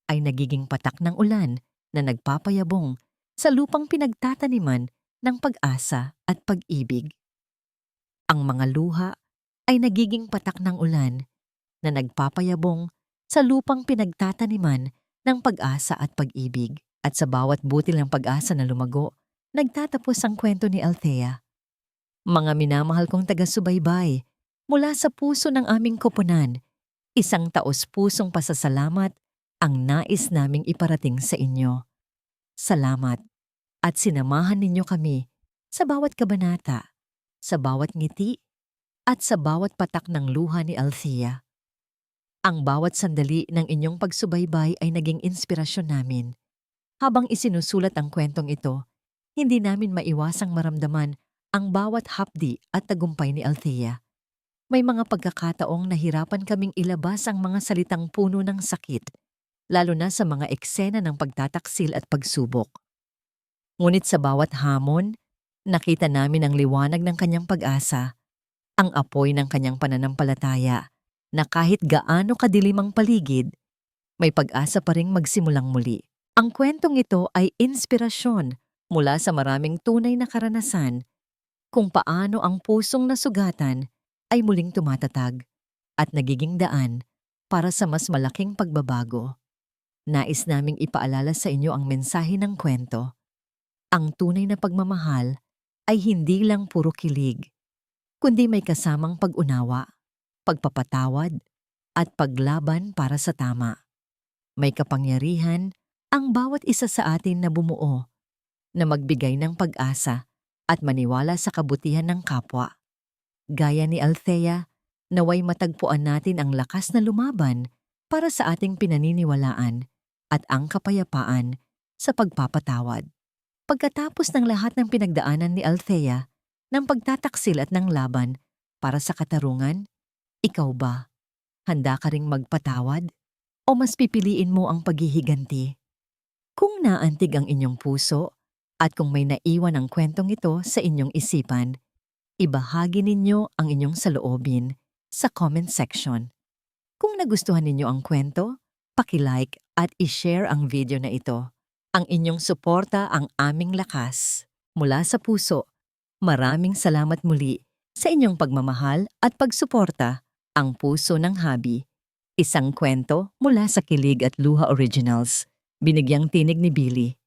ay nagiging patak ng ulan na nagpapayabong sa lupang pinagtataniman ng pag-asa at pag-ibig. Ang mga luha ay nagiging patak ng ulan na nagpapayabong sa lupang pinagtataniman ng pag-asa at pag-ibig. At sa bawat butil ng pag-asa na lumago, nagtatapos ang kwento ni Althea. Mga minamahal kong taga-subaybay, mula sa puso ng aming koponan, isang taos-pusong pasasalamat ang nais naming iparating sa inyo. Salamat at sinamahan ninyo kami sa bawat kabanata, sa bawat ngiti, at sa bawat patak ng luha ni Althea. Ang bawat sandali ng inyong pagsubaybay ay naging inspirasyon namin. Habang isinusulat ang kwentong ito, hindi namin maiwasang maramdaman ang bawat hapdi at tagumpay ni Althea. May mga pagkakataong nahirapan kaming ilabas ang mga salitang puno ng sakit, lalo na sa mga eksena ng pagtataksil at pagsubok. Ngunit sa bawat hamon, nakita namin ang liwanag ng kanyang pag-asa, ang apoy ng kanyang pananampalataya, na kahit gaano kadilim ang paligid, may pag-asa pa ring magsimulang muli. Ang kwentong ito ay inspirasyon mula sa maraming tunay na karanasan kung paano ang pusong nasugatan ay muling tumatatag at nagiging daan para sa mas malaking pagbabago. Nais naming ipaalala sa inyo ang mensahe ng kwento. Ang tunay na pagmamahal ay hindi lang puro kilig, kundi may kasamang pag-unawa, pagpapatawad, at paglaban para sa tama. May kapangyarihan ang bawat isa sa atin na bumuo, na magbigay ng pag-asa at maniwala sa kabutihan ng kapwa. Gaya ni Althea, naway matagpuan natin ang lakas na lumaban para sa ating pinaniniwalaan at ang kapayapaan sa pagpapatawad. Pagkatapos ng lahat ng pinagdaanan ni Althea, ng pagtataksil at ng laban para sa katarungan, ikaw ba? Handa ka ring magpatawad? O mas pipiliin mo ang paghihiganti? Kung naantig ang inyong puso at kung may naiwan ang kwentong ito sa inyong isipan, ibahagi ninyo ang inyong saloobin sa comment section. Kung nagustuhan ninyo ang kwento, paki-like at i-share ang video na ito. Ang inyong suporta ang aming lakas. Mula sa puso, maraming salamat muli sa inyong pagmamahal at pagsuporta. Ang Puso ng Habi. Isang kwento mula sa Kilig at Luha Originals. Binigyang tinig ni Billy.